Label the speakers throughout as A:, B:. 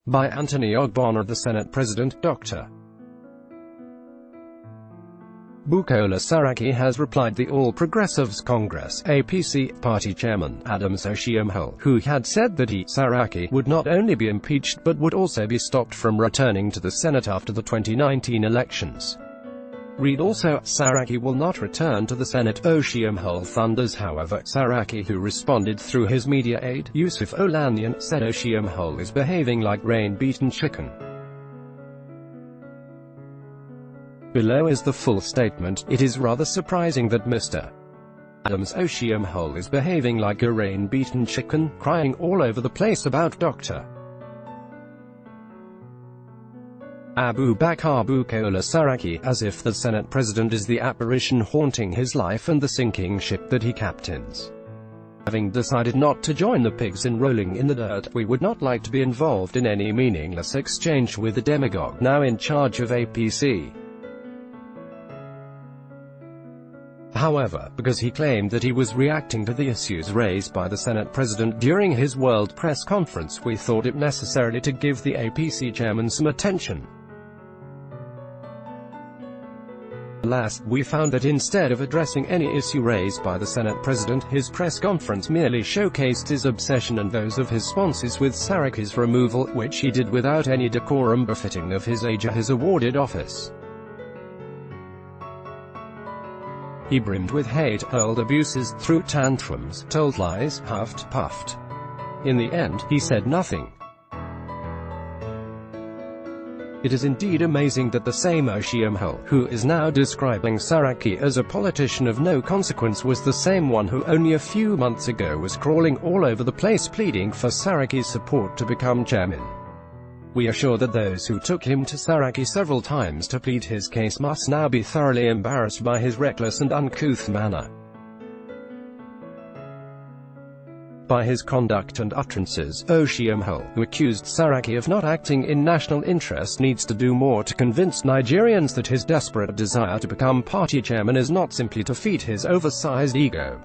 A: By Anthony Ogbonna, the Senate President, Dr. Bukola Saraki has replied the All Progressives Congress (APC) party chairman, Adams Oshiomhole, who had said that he, Saraki, would not only be impeached but would also be stopped from returning to the Senate after the 2019 elections. Read also, Saraki will not return to the Senate. Oshiomhole thunders. However, Saraki, who responded through his media aide, Yusuf Olaniyan, said Oshiomhole is behaving like rain-beaten chicken. Below is the full statement. It is rather surprising that Mr. Adams Oshiomhole is behaving like a rain-beaten chicken, crying all over the place about Dr. Abubakar Bukola Saraki, as if the Senate President is the apparition haunting his life and the sinking ship that he captains. Having decided not to join the pigs in rolling in the dirt, we would not like to be involved in any meaningless exchange with the demagogue now in charge of APC. However, because he claimed that he was reacting to the issues raised by the Senate President during his World Press Conference, we thought it necessary to give the APC chairman some attention. Alas, we found that instead of addressing any issue raised by the Senate President, his press conference merely showcased his obsession and those of his sponsors with Saraki's removal, which he did without any decorum befitting of his age or his awarded office. He brimmed with hate, hurled abuses, threw tantrums, told lies, huffed, puffed. In the end, he said nothing. It is indeed amazing that the same Oshiomhole, who is now describing Saraki as a politician of no consequence, was the same one who only a few months ago was crawling all over the place pleading for Saraki's support to become chairman. We are sure that those who took him to Saraki several times to plead his case must now be thoroughly embarrassed by his reckless and uncouth manner. By his conduct and utterances, Oshiomhole, who accused Saraki of not acting in national interest, needs to do more to convince Nigerians that his desperate desire to become party chairman is not simply to feed his oversized ego.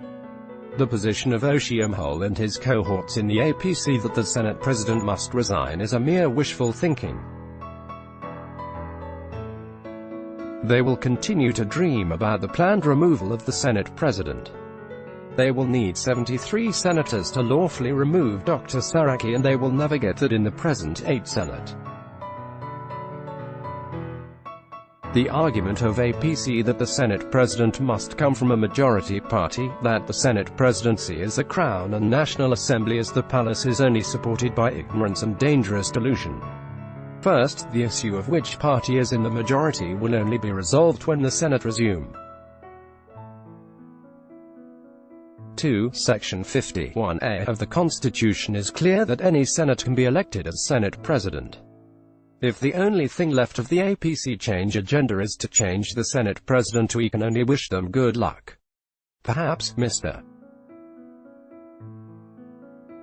A: The position of Oshiomhole and his cohorts in the APC that the Senate President must resign is a mere wishful thinking. They will continue to dream about the planned removal of the Senate President. They will need 73 senators to lawfully remove Dr. Saraki, and they will never get that in the present 8 Senate. The argument of APC that the Senate President must come from a majority party, that the Senate presidency is a crown and National Assembly is the palace, is only supported by ignorance and dangerous delusion. First, the issue of which party is in the majority will only be resolved when the Senate resume. 2. Section 51A of the Constitution is clear that any Senate can be elected as Senate President. If the only thing left of the APC change agenda is to change the Senate President, we can only wish them good luck. Perhaps, Mr.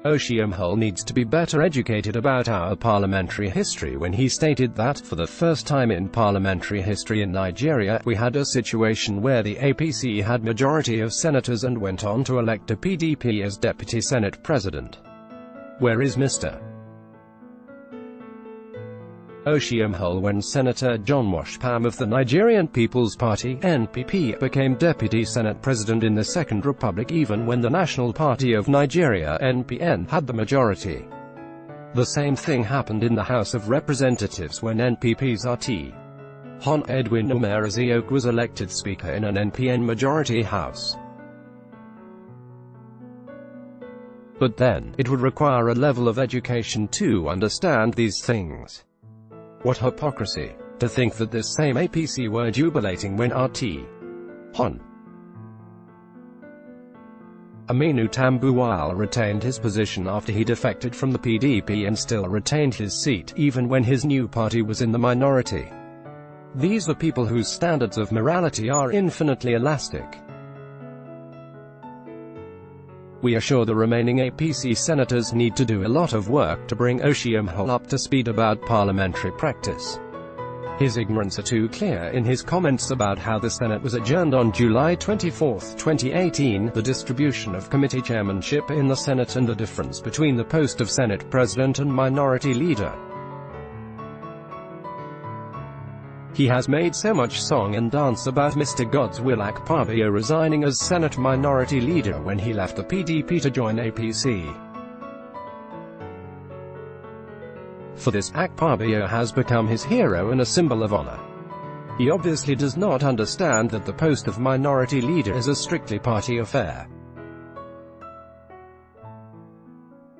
A: Oshiomhole needs to be better educated about our parliamentary history when he stated that, for the first time in parliamentary history in Nigeria, we had a situation where the APC had majority of senators and went on to elect a PDP as Deputy Senate President. Where is Mr. Oshiomhole when Senator John Washpam of the Nigerian People's Party (NPP) became Deputy Senate President in the Second Republic, even when the National Party of Nigeria (NPN) had the majority? The same thing happened in the House of Representatives when NPP's RT. Hon Edwin Umereziok was elected Speaker in an NPN majority House. But then, it would require a level of education to understand these things. What hypocrisy, to think that this same APC were jubilating when RT. Hon. Aminu Tambuwal retained his position after he defected from the PDP and still retained his seat, even when his new party was in the minority. These are people whose standards of morality are infinitely elastic. We are sure the remaining APC senators need to do a lot of work to bring Oshiomhole up to speed about parliamentary practice. His ignorance are too clear in his comments about how the Senate was adjourned on July 24, 2018, the distribution of committee chairmanship in the Senate and the difference between the post of Senate President and Minority Leader. He has made so much song and dance about Mr. Godswill Akpabio resigning as Senate Minority Leader when he left the PDP to join APC. For this, Akpabio has become his hero and a symbol of honor. He obviously does not understand that the post of Minority Leader is a strictly party affair.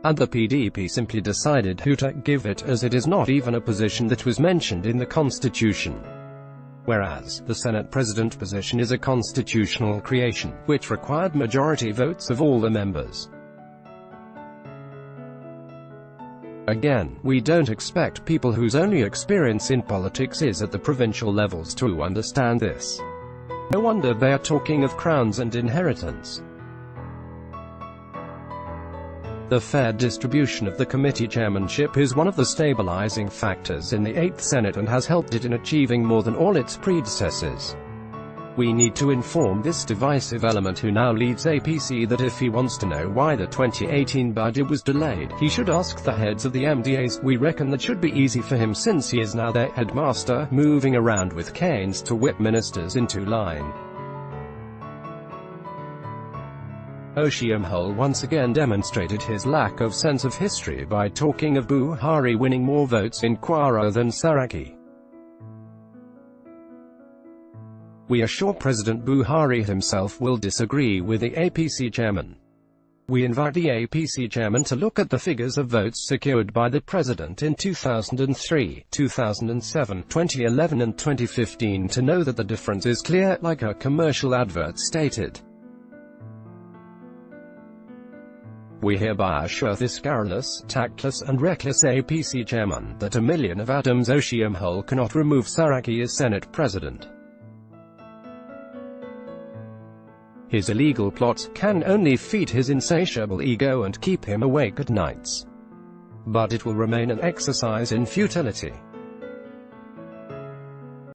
A: And the PDP simply decided who to give it, as it is not even a position that was mentioned in the Constitution. Whereas, the Senate President position is a constitutional creation, which required majority votes of all the members. Again, we don't expect people whose only experience in politics is at the provincial levels to understand this. No wonder they are talking of crowns and inheritance. The fair distribution of the committee chairmanship is one of the stabilizing factors in the 8th Senate and has helped it in achieving more than all its predecessors. We need to inform this divisive element who now leads APC that if he wants to know why the 2018 budget was delayed, he should ask the heads of the MDAs. We reckon that should be easy for him since he is now their headmaster, moving around with canes to whip ministers into line. Oshiomhole once again demonstrated his lack of sense of history by talking of Buhari winning more votes in Kwara than Saraki. We are sure President Buhari himself will disagree with the APC chairman. We invite the APC chairman to look at the figures of votes secured by the president in 2003, 2007, 2011 and 2015 to know that the difference is clear, like a commercial advert stated. We hereby assure this garrulous, tactless and reckless APC chairman that a million of atoms Oshiomhole cannot remove Saraki as Senate President. His illegal plots can only feed his insatiable ego and keep him awake at nights. But it will remain an exercise in futility.